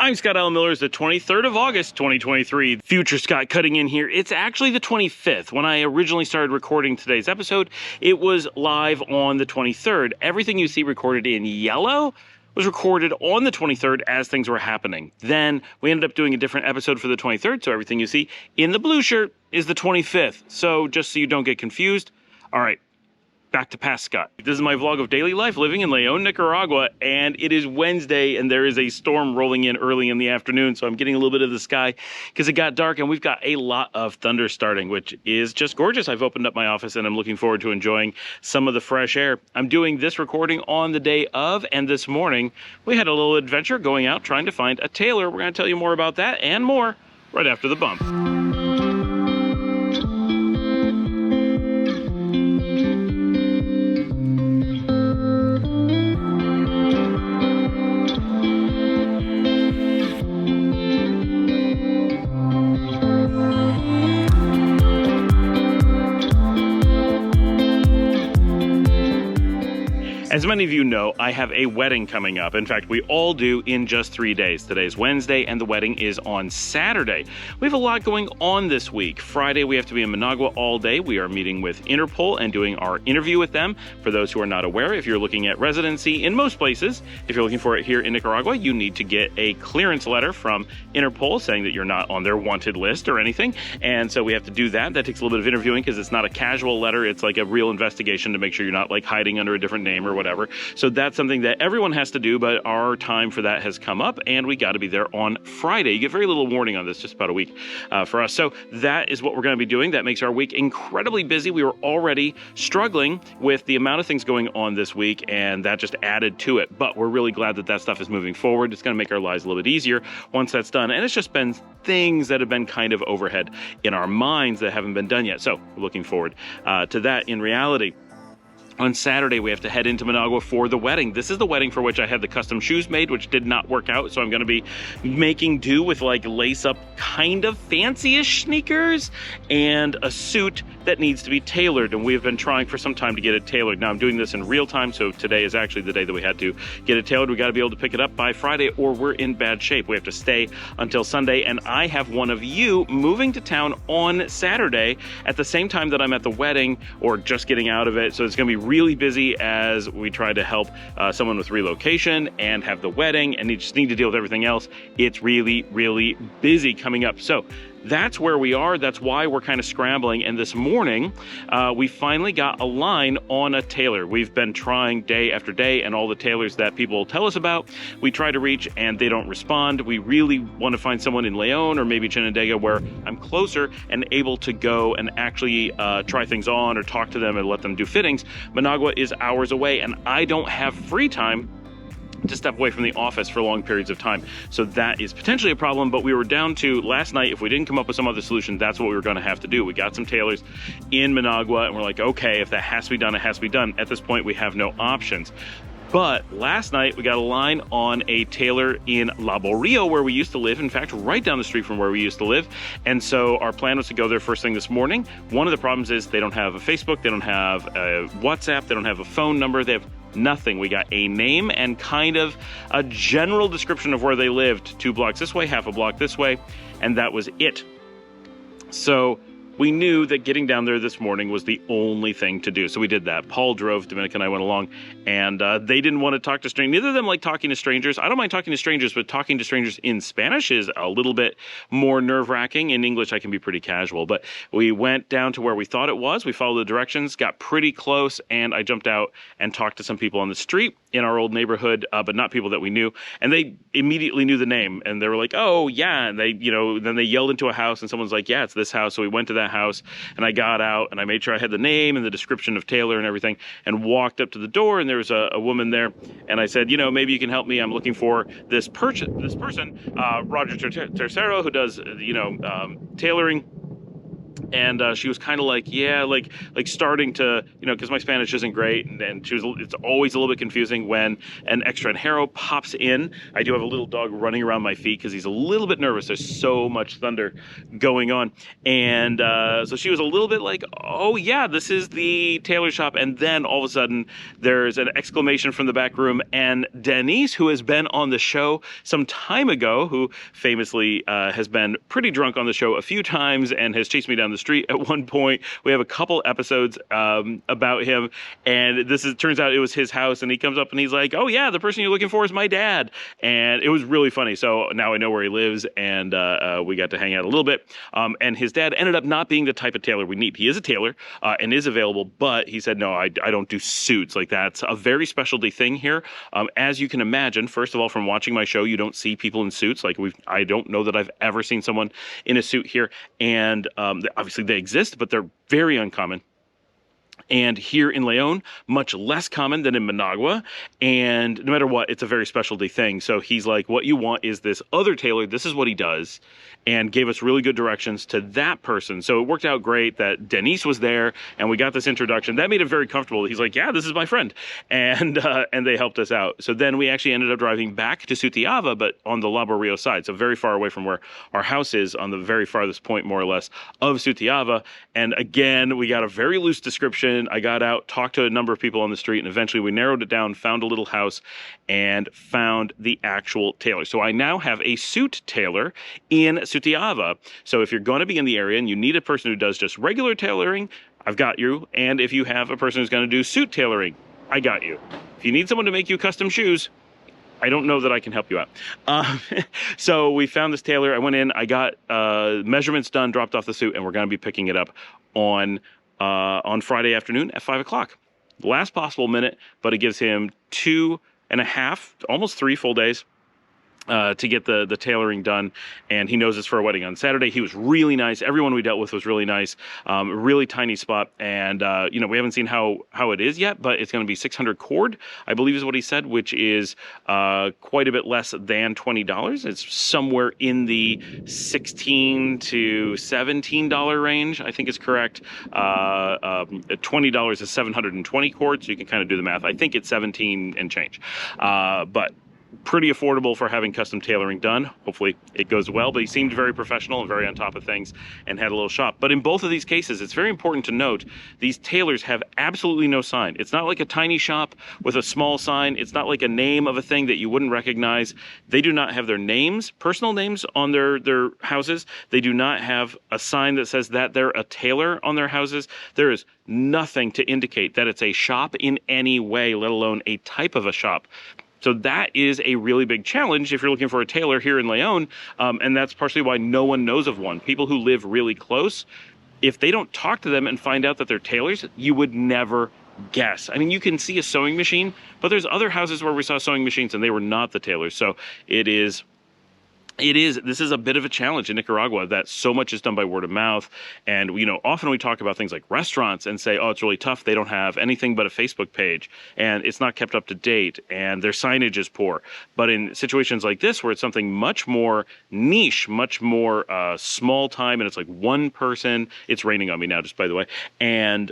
I'm Scott Allen Miller. It's the 23rd of August, 2023. Future Scott cutting in here. It's actually the 25th. When I originally started recording today's episode, it was live on the 23rd. Everything you see recorded in yellow was recorded on the 23rd as things were happening. Then we ended up doing a different episode for the 23rd, so everything you see in the blue shirt is the 25th. So just so you don't get confused, all right. Back to past Scott. This is my vlog of daily life living in León, Nicaragua, and it is Wednesday, and there is a storm rolling in early in the afternoon, so I'm getting a little bit of the sky because it got dark, and we've got a lot of thunder starting, which is just gorgeous. I've opened up my office, and I'm looking forward to enjoying some of the fresh air. I'm doing this recording on the day of, and this morning we had a little adventure going out trying to find a tailor. We're going to tell you more about that and more right after the bump. As many of you know, I have a wedding coming up. In fact, we all do in just 3 days. Today's Wednesday and the wedding is on Saturday. We have a lot going on this week. Friday, we have to be in Managua all day. We are meeting with Interpol and doing our interview with them. For those who are not aware, if you're looking at residency in most places, if you're looking for it here in Nicaragua, you need to get a clearance letter from Interpol saying that you're not on their wanted list or anything. And so we have to do that. That takes a little bit of interviewing because it's not a casual letter. It's like a real investigation to make sure you're not like hiding under a different name or whatever. So that's something that everyone has to do, but our time for that has come up and we got to be there on Friday. You get very little warning on this, just about a week for us. So that is what we're going to be doing. That makes our week incredibly busy. We were already struggling with the amount of things going on this week, and that just added to it. But we're really glad that that stuff is moving forward. It's going to make our lives a little bit easier once that's done. And it's just been things that have been kind of overhead in our minds that haven't been done yet. So we're looking forward to that in reality. On Saturday, we have to head into Managua for the wedding. This is the wedding for which I had the custom shoes made, which did not work out. So I'm going to be making do with like lace-up kind of fancy-ish sneakers and a suit that needs to be tailored. And we've been trying for some time to get it tailored. Now I'm doing this in real time, so today is actually the day that we had to get it tailored. We got to be able to pick it up by Friday or we're in bad shape. We have to stay until Sunday. And I have one of you moving to town on Saturday at the same time that I'm at the wedding or just getting out of it. So it's going to be really busy as we try to help someone with relocation and have the wedding, and you just need to deal with everything else. It's really, really busy coming up. So that's where we are. That's why we're kind of scrambling. And this morning, we finally got a line on a tailor. We've been trying day after day, and all the tailors that people tell us about, we try to reach and they don't respond. We really want to find someone in León or maybe Chinandega where I'm closer and able to go and actually try things on or talk to them and let them do fittings. Managua is hours away, and I don't have free time to step away from the office for long periods of time. So that is potentially a problem, but we were down to last night, if we didn't come up with some other solution, that's what we were going to have to do. We got some tailors in Managua and we're like, okay, if that has to be done, it has to be done. At this point, we have no options. But last night we got a line on a tailor in Laborio where we used to live. In fact, right down the street from where we used to live. And so our plan was to go there first thing this morning. One of the problems is they don't have a Facebook, they don't have a WhatsApp, they don't have a phone number, they have nothing. We got a name and kind of a general description of where they lived, 2 blocks this way, half a block this way, and that was it. So we knew that getting down there this morning was the only thing to do. So we did that. Paul drove, Dominica and I went along, and they didn't want to talk to strangers. Neither of them like talking to strangers. I don't mind talking to strangers, but talking to strangers in Spanish is a little bit more nerve-wracking. In English, I can be pretty casual. But we went down to where we thought it was. We followed the directions, got pretty close, and I jumped out and talked to some people on the street in our old neighborhood, but not people that we knew. And they immediately knew the name, and they were like, oh, yeah. And they, then they yelled into a house, and someone's like, yeah, it's this house. So we went to that house, and I got out and I made sure I had the name and the description of Taylor and everything, and walked up to the door, and there was a woman there, and I said, maybe you can help me. I'm looking for this person, Roger Tercero, who does, tailoring. And she was kind of like, yeah, like starting to, because my Spanish isn't great, and she was, it's always a little bit confusing when an extranjero pops in. I do have a little dog running around my feet because he's a little bit nervous. There's so much thunder going on. And so she was a little bit like, oh yeah, this is the tailor shop. And then all of a sudden there's an exclamation from the back room, and Denise, who has been on the show some time ago, who famously has been pretty drunk on the show a few times and has chased me down the street at one point. We have a couple episodes about him, and turns out it was his house, and he comes up and he's like, oh yeah, the person you're looking for is my dad. And it was really funny. So now I know where he lives, and we got to hang out a little bit. And his dad ended up not being the type of tailor we need. He is a tailor and is available, but he said, no, I don't do suits. Like, that's a very specialty thing here. As you can imagine, first of all, from watching my show, you don't see people in suits. Like, I don't know that I've ever seen someone in a suit here. And obviously they exist, but they're very uncommon. And here in Leon, much less common than in Managua. And no matter what, it's a very specialty thing. So he's like, what you want is this other tailor. This is what he does. And gave us really good directions to that person. So it worked out great that Denise was there and we got this introduction. That made it very comfortable. He's like, yeah, this is my friend. And they helped us out. So then we actually ended up driving back to Sutiava, but on the Labo Rio side. So very far away from where our house is, on the very farthest point, more or less, of Sutiava. And again, we got a very loose description. I got out, talked to a number of people on the street, and eventually we narrowed it down, found a little house, and found the actual tailor. So I now have a suit tailor in Sutiava. So if you're going to be in the area and you need a person who does just regular tailoring, I've got you. And if you have a person who's going to do suit tailoring, I got you. If you need someone to make you custom shoes, I don't know that I can help you out. So we found this tailor. I went in, I got measurements done, dropped off the suit, and we're going to be picking it up on Friday afternoon at 5 o'clock. Last possible minute, but it gives him 2.5, almost 3 full days to get the tailoring done. And he knows it's for a wedding on Saturday. He was really nice. Everyone we dealt with was really nice. Really tiny spot. And, we haven't seen how it is yet, but it's going to be 600 cord, I believe is what he said, which is quite a bit less than $20. It's somewhere in the $16 to $17 range, I think is correct. $20 is 720 cord, so you can kind of do the math. I think it's 17 and change. But pretty affordable for having custom tailoring done. Hopefully it goes well, but he seemed very professional and very on top of things and had a little shop. But in both of these cases, it's very important to note these tailors have absolutely no sign. It's not like a tiny shop with a small sign. It's not like a name of a thing that you wouldn't recognize. They do not have their names, personal names on their houses. They do not have a sign that says that they're a tailor on their houses. There is nothing to indicate that it's a shop in any way, let alone a type of a shop. So that is a really big challenge if you're looking for a tailor here in Leon, and that's partially why no one knows of one. People who live really close, if they don't talk to them and find out that they're tailors, you would never guess. I mean, you can see a sewing machine, but there's other houses where we saw sewing machines and they were not the tailors. So this is a bit of a challenge in Nicaragua that so much is done by word of mouth. And, often we talk about things like restaurants and say, oh, it's really tough. They don't have anything but a Facebook page and it's not kept up to date and their signage is poor. But in situations like this, where it's something much more niche, much more small time, and it's like one person, it's raining on me now, just by the way. And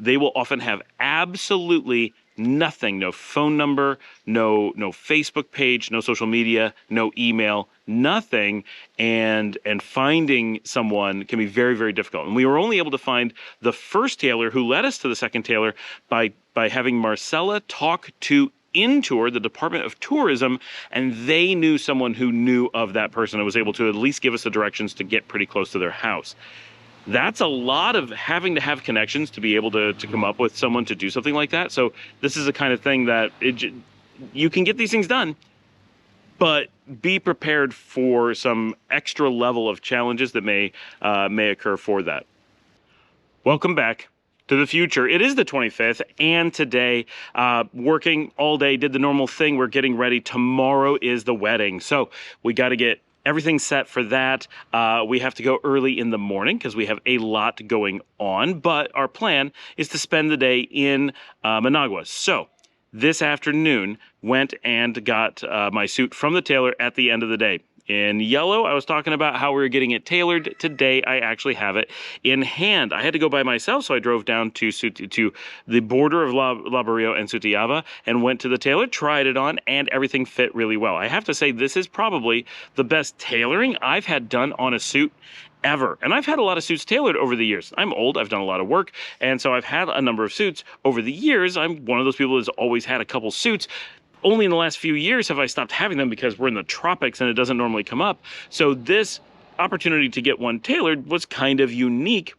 they will often have absolutely nothing, no phone number, no Facebook page, no social media, no email, nothing, and finding someone can be very, very difficult. And we were only able to find the first tailor who led us to the second tailor by having Marcella talk to Intour, the Department of Tourism, and they knew someone who knew of that person and was able to at least give us the directions to get pretty close to their house. That's a lot of having to have connections to be able to come up with someone to do something like that. So this is the kind of thing that you can get these things done, but be prepared for some extra level of challenges that may occur for that. Welcome back to the future. It is the 25th, and today, working all day, did the normal thing. We're getting ready. Tomorrow is the wedding. So we got to get everything's set for that. We have to go early in the morning because we have a lot going on, but our plan is to spend the day in Managua. So this afternoon, went and got my suit from the tailor at the end of the day. In yellow, I was talking about how we were getting it tailored. Today, I actually have it in hand. I had to go by myself, so I drove down to the border of La Barrio and Sutiaba and went to the tailor, tried it on, and everything fit really well. I have to say, this is probably the best tailoring I've had done on a suit ever. And I've had a lot of suits tailored over the years. I'm old, I've done a lot of work, and so I've had a number of suits over the years. I'm one of those people who's always had a couple suits. Only in the last few years have I stopped having them because we're in the tropics and it doesn't normally come up. So this opportunity to get one tailored was kind of unique.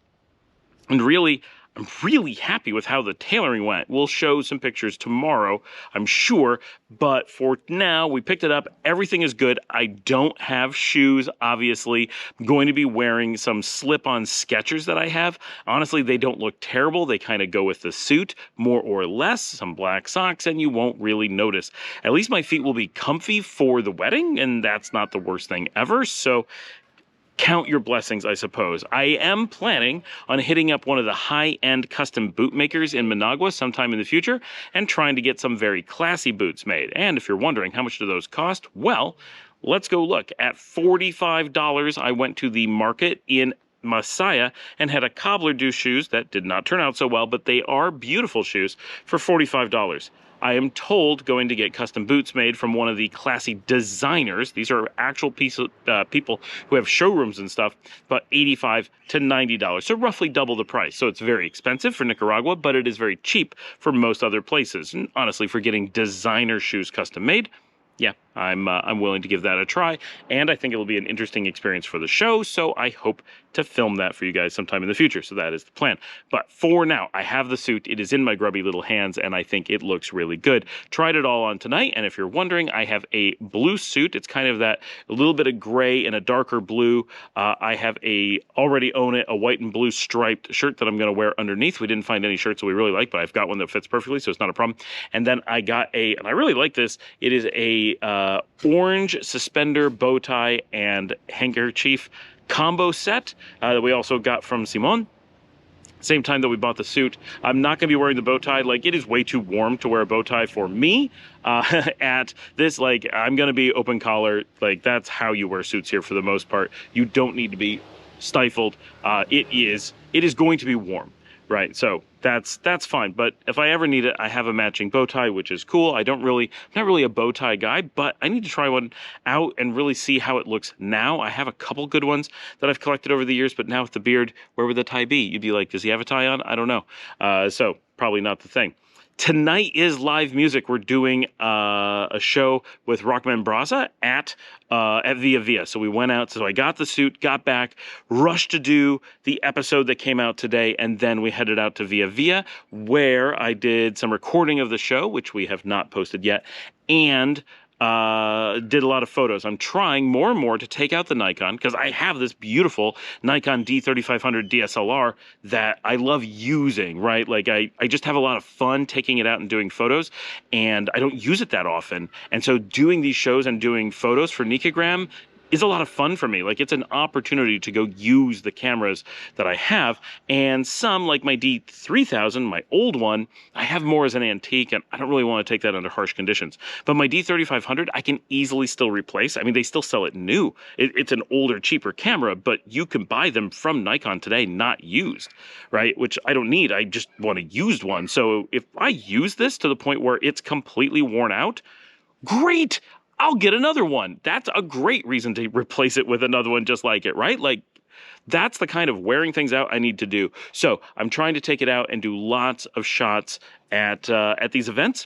And really, I'm really happy with how the tailoring went. We'll show some pictures tomorrow, I'm sure. But for now, we picked it up. Everything is good. I don't have shoes, obviously. I'm going to be wearing some slip-on Skechers that I have. Honestly, they don't look terrible. They kind of go with the suit, more or less. Some black socks, and you won't really notice. At least my feet will be comfy for the wedding, and that's not the worst thing ever. So count your blessings, I suppose. I am planning on hitting up one of the high-end custom boot makers in Managua sometime in the future and trying to get some very classy boots made. And if you're wondering how much do those cost, well, let's go look. At $45, I went to the market in Masaya and had a cobbler do shoes that did not turn out so well, but they are beautiful shoes for $45. I am told going to get custom boots made from one of the classy designers. These are actual people who have showrooms and stuff, but $85 to $90, so roughly double the price. So it's very expensive for Nicaragua, but it is very cheap for most other places. And honestly, for getting designer shoes custom made, yeah, I'm willing to give that a try, and I think it'll be an interesting experience for the show, so I hope to film that for you guys sometime in the future. So that is the plan. But for now, I have the suit. It is in my grubby little hands, and I think it looks really good. Tried it all on tonight, and if you're wondering, I have a blue suit. It's kind of that a little bit of gray and a darker blue. I have already own it, a white and blue striped shirt that I'm going to wear underneath. We didn't find any shirts that we really like, but I've got one that fits perfectly, so it's not a problem. And then I got and I really like this. It is a orange suspender, bow tie, and handkerchief combo set that we also got from Simon. Same time that we bought the suit. I'm not going to be wearing the bow tie. Like, it is way too warm to wear a bow tie for me. At this, like, I'm going to be open collar. Like, that's how you wear suits here for the most part. You don't need to be stifled. It is going to be warm, right? So that's fine. But if I ever need it, I have a matching bow tie, which is cool. I'm not really a bow tie guy, but I need to try one out and really see how it looks now. I have a couple good ones that I've collected over the years, but now with the beard, where would the tie be? You'd be like, does he have a tie on? I don't know. So probably not the thing. Tonight is live music. We're doing a show with Rockman Braza at Via Via. So we went out. So I got the suit, got back, rushed to do the episode that came out today, and then we headed out to Via Via, where I did some recording of the show, which we have not posted yet, and did a lot of photos. I'm trying more and more to take out the Nikon because I have this beautiful Nikon D3500 DSLR that I love using, right? Like I just have a lot of fun taking it out and doing photos, and I don't use it that often. And so doing these shows and doing photos for Nikagram is a lot of fun for me. Like, it's an opportunity to go use the cameras that I have, and some, like my D3000, my old one, I have more as an antique, and I don't really want to take that under harsh conditions. But my D3500, I can easily still replace. I mean, they still sell it new. It's an older, cheaper camera, but you can buy them from Nikon today, not used, right? Which I don't need. I just want a used one. So if I use this to the point where it's completely worn out, great! I'll get another one. That's a great reason to replace it with another one just like it, right? Like, that's the kind of wearing things out I need to do. So I'm trying to take it out and do lots of shots at these events.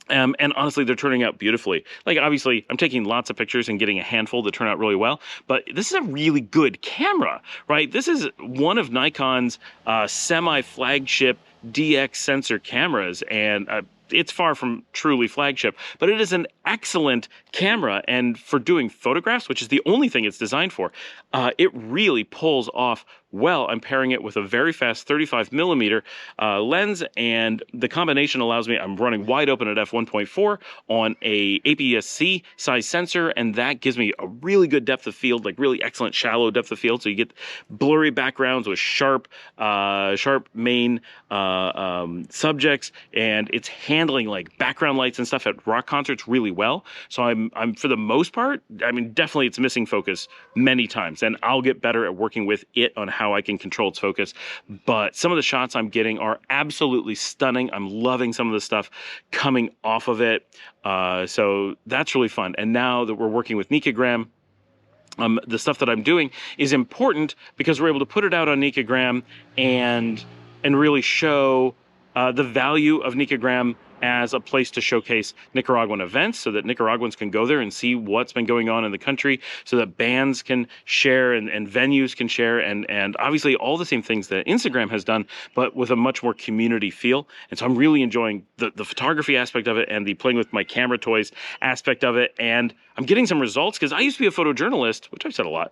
And honestly, they're turning out beautifully. Like, obviously, I'm taking lots of pictures and getting a handful that turn out really well. But this is a really good camera, right? This is one of Nikon's semi-flagship DX sensor cameras. And it's far from truly flagship, but it is an excellent camera. And for doing photographs, which is the only thing it's designed for, it really pulls off well. I'm pairing it with a very fast 35 millimeter lens, and the combination allows me, I'm running wide open at f1.4 on a APS-C size sensor, and that gives me a really good depth of field, like really excellent shallow depth of field. So you get blurry backgrounds with sharp main subjects, and it's handling like background lights and stuff at rock concerts really well. So I'm for the most part, I mean, definitely it's missing focus many times, and I'll get better at working with it on how I can control its focus. But some of the shots I'm getting are absolutely stunning. I'm loving some of the stuff coming off of it. So that's really fun. And now that we're working with Nicaragua, the stuff that I'm doing is important because we're able to put it out on Nicaragua and really show the value of Nicaragua as a place to showcase Nicaraguan events, so that Nicaraguans can go there and see what's been going on in the country, so that bands can share and venues can share, and obviously all the same things that Instagram has done, but with a much more community feel. And so I'm really enjoying the photography aspect of it and the playing with my camera toys aspect of it. And I'm getting some results because I used to be a photojournalist, which I've said a lot.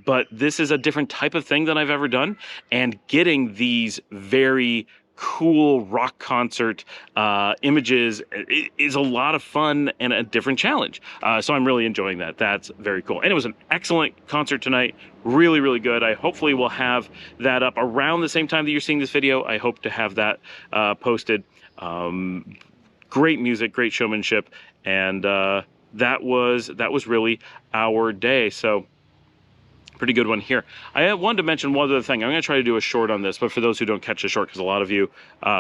But this is a different type of thing than I've ever done. And getting these very cool rock concert images is a lot of fun and a different challenge. So I'm really enjoying that. That's very cool. And it was an excellent concert tonight. Really, really good. I hopefully will have that up around the same time that you're seeing this video. I hope to have that posted. Great music, great showmanship. And that was really our day. So pretty good one here. I wanted to mention one other thing. I'm going to try to do a short on this, but for those who don't catch the short, because a lot of you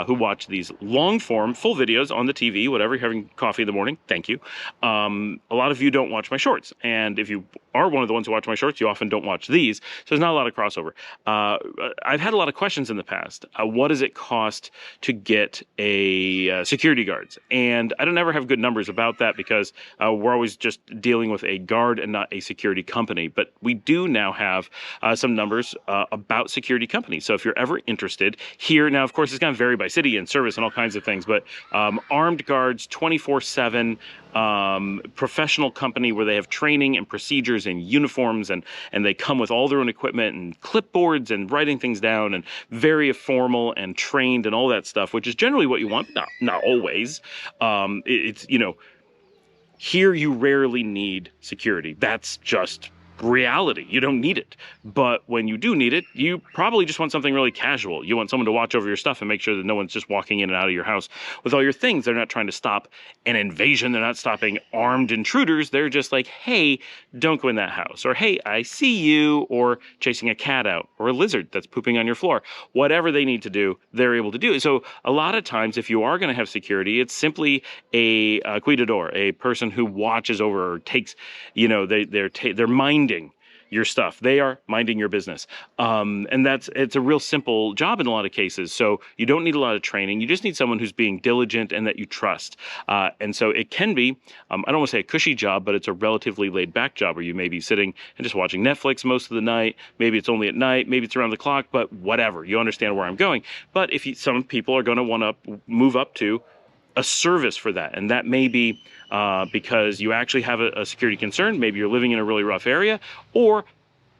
who watch these long form, full videos on the TV, whatever, you're having coffee in the morning, thank you. A lot of you don't watch my shorts. And if you are one of the ones who watch my shorts, you often don't watch these. So there's not a lot of crossover. I've had a lot of questions in the past. What does it cost to get a security guards? And I don't ever have good numbers about that because we're always just dealing with a guard and not a security company. But we do now have some numbers about security companies. So if you're ever interested here, now, of course, it's going to vary by city and service and all kinds of things, but armed guards, 24/7, professional company where they have training and procedures and uniforms, and they come with all their own equipment and clipboards and writing things down, and very formal and trained and all that stuff, which is generally what you want. Not always. It's, you know, here you rarely need security. That's just reality. You don't need it. But when you do need it, you probably just want something really casual. You want someone to watch over your stuff and make sure that no one's just walking in and out of your house with all your things. They're not trying to stop an invasion. They're not stopping armed intruders. They're just like, hey, don't go in that house. Or, hey, I see you. Or chasing a cat out. Or a lizard that's pooping on your floor. Whatever they need to do, they're able to do. So a lot of times, if you are going to have security, it's simply a cuidador, a person who watches over or takes, you know, they're minding your stuff. They are minding your business. And it's a real simple job in a lot of cases. So you don't need a lot of training. You just need someone who's being diligent and that you trust. And so it can be, I don't want to say a cushy job, but it's a relatively laid back job where you may be sitting and just watching Netflix most of the night. Maybe it's only at night, maybe it's around the clock, but whatever. You understand where I'm going. But some people are going to want to move up to a service for that. And that may be because you actually have a security concern. Maybe you're living in a really rough area, or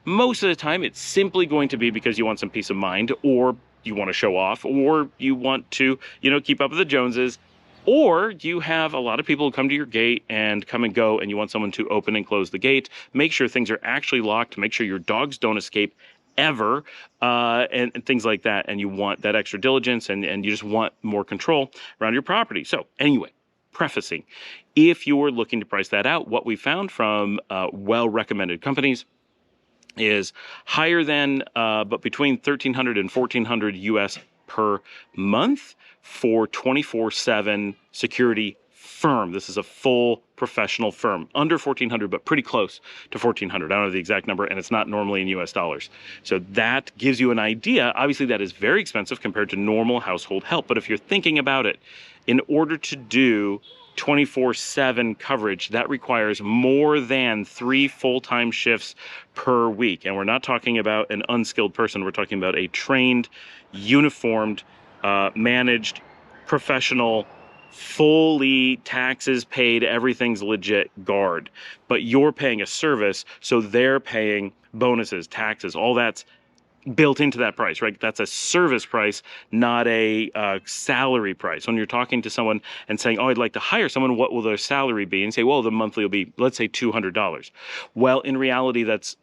most of the time it's simply going to be because you want some peace of mind, or you want to show off, or you want to, you know, keep up with the Joneses, or you have a lot of people who come to your gate and come and go, and you want someone to open and close the gate, make sure things are actually locked, make sure your dogs don't escape ever, and things like that. And you want that extra diligence, and you just want more control around your property. So anyway, prefacing, if you're looking to price that out, what we found from well-recommended companies is higher than, but between $1,300 and $1,400 US per month for 24/7 security firm. This is a full professional firm, under $1,400, but pretty close to $1,400. I don't know the exact number, and it's not normally in US dollars. So that gives you an idea. Obviously, that is very expensive compared to normal household help. But if you're thinking about it, in order to do 24/7 coverage, that requires more than 3 full-time shifts per week. And we're not talking about an unskilled person. We're talking about a trained, uniformed, managed, professional, fully taxes paid, everything's legit guard. But you're paying a service, so they're paying bonuses, taxes, all that's built into that price, right? That's a service price, not a salary price. When you're talking to someone and saying, oh, I'd like to hire someone, what will their salary be? And say, well, the monthly will be, let's say $200. Well, in reality, that's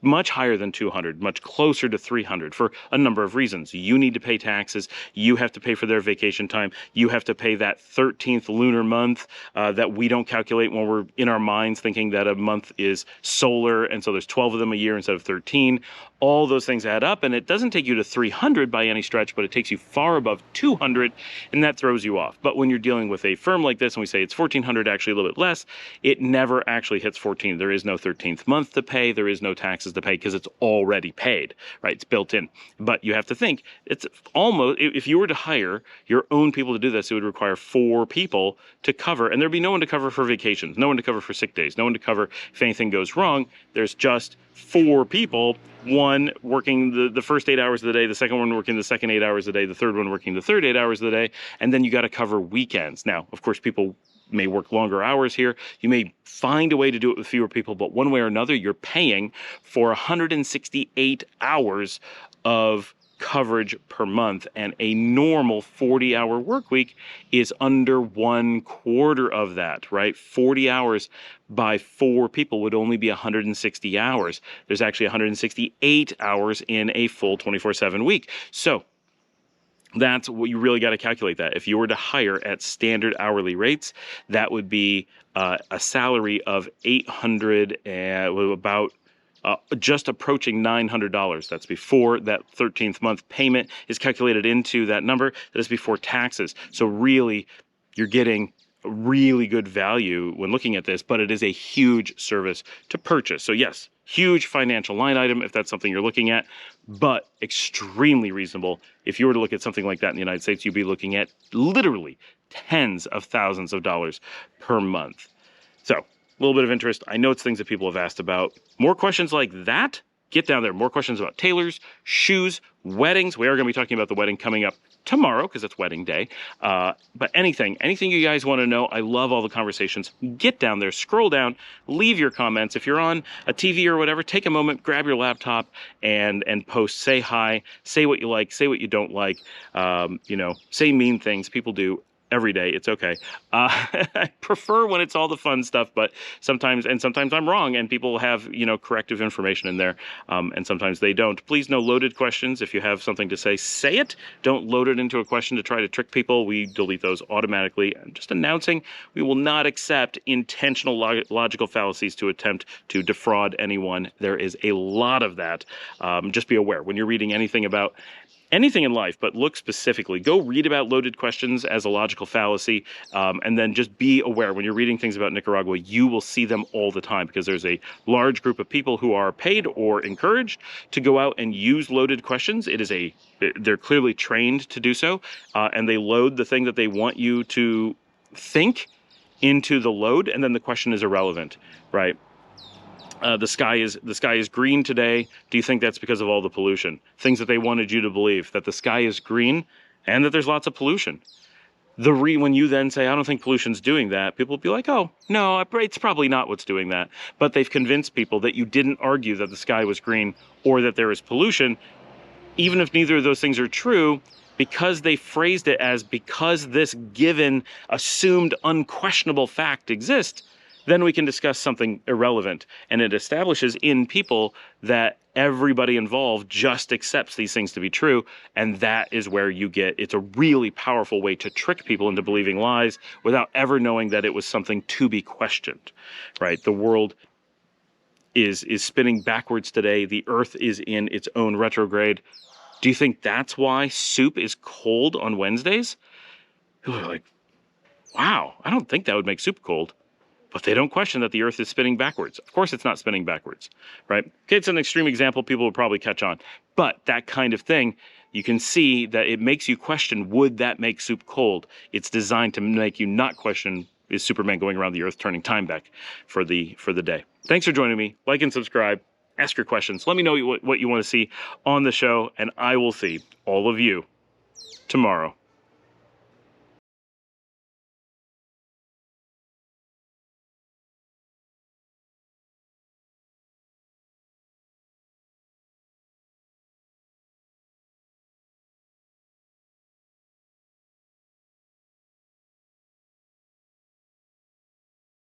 much higher than 200, much closer to 300 for a number of reasons. You need to pay taxes. You have to pay for their vacation time. You have to pay that 13th lunar month that we don't calculate when we're in our minds thinking that a month is solar, and so there's 12 of them a year instead of 13. All those things add up, and it doesn't take you to 300 by any stretch, but it takes you far above 200, and that throws you off. But when you're dealing with a firm like this, and we say it's 1,400, actually a little bit less, it never actually hits 14. There is no 13th month to pay. There is no taxes to pay because it's already paid, right? It's built in. But you have to think, it's almost, if you were to hire your own people to do this, it would require 4 people to cover, and there'd be no one to cover for vacations, no one to cover for sick days, no one to cover if anything goes wrong. There's just 4 people, one working the first 8 hours of the day, the second one working the second 8 hours of the day, the third one working the third 8 hours of the day, and then you got to cover weekends. Now, of course, people may work longer hours here. You may find a way to do it with fewer people, but one way or another, you're paying for 168 hours of coverage per month, and a normal 40-hour work week is under 1/4 of that, right? 40 hours by 4 people would only be 160 hours. There's actually 168 hours in a full 24/7 week. So that's what you really got to calculate that. If you were to hire at standard hourly rates, that would be a salary of 800 about just approaching $900. That's before that 13th month payment is calculated into that number. That is before taxes. So really, you're getting a really good value when looking at this, but it is a huge service to purchase. So yes, huge financial line item if that's something you're looking at, but extremely reasonable. If you were to look at something like that in the United States, you'd be looking at literally tens of thousands of dollars per month. So a little bit of interest. I know it's things that people have asked about. More questions like that, get down there. More questions about tailors, shoes, weddings. We are going to be talking about the wedding coming up tomorrow because it's wedding day. But anything you guys want to know, I love all the conversations. Get down there, scroll down, leave your comments. If you're on a TV or whatever, take a moment, grab your laptop and post. Say hi, say what you like, say what you don't like. Say mean things. People do every day. It's okay. I prefer when it's all the fun stuff, but sometimes I'm wrong and people have, corrective information in there. And sometimes they don't. Please, no loaded questions. If you have something to say it. Don't load it into a question to try to trick people. We delete those automatically. I'm just announcing we will not accept intentional logical fallacies to attempt to defraud anyone. There is a lot of that. Just be aware when you're reading anything about anything in life, but look specifically. Go read about loaded questions as a logical fallacy, and then just be aware when you're reading things about Nicaragua, you will see them all the time because there's a large group of people who are paid or encouraged to go out and use loaded questions. They're clearly trained to do so, and they load the thing that they want you to think into the load, and then the question is irrelevant, right? The sky is green today. Do you think that's because of all the pollution? Things that they wanted you to believe, that the sky is green and that there's lots of pollution. When you then say, I don't think pollution's doing that, people will be like, oh, no, it's probably not what's doing that. But they've convinced people that you didn't argue that the sky was green or that there is pollution, even if neither of those things are true, because they phrased it as because this given assumed unquestionable fact exists, then we can discuss something irrelevant. And it establishes in people that everybody involved just accepts these things to be true. And that is where it's a really powerful way to trick people into believing lies without ever knowing that it was something to be questioned, right? The world is spinning backwards today. The earth is in its own retrograde. Do you think that's why soup is cold on Wednesdays? People are like, wow, I don't think that would make soup cold. But they don't question that the earth is spinning backwards. Of course it's not spinning backwards, right? Okay, it's an extreme example. People will probably catch on. But that kind of thing, you can see that it makes you question, would that make soup cold? It's designed to make you not question, is Superman going around the earth turning time back for the day? Thanks for joining me. Like and subscribe. Ask your questions. Let me know what you want to see on the show, and I will see all of you tomorrow.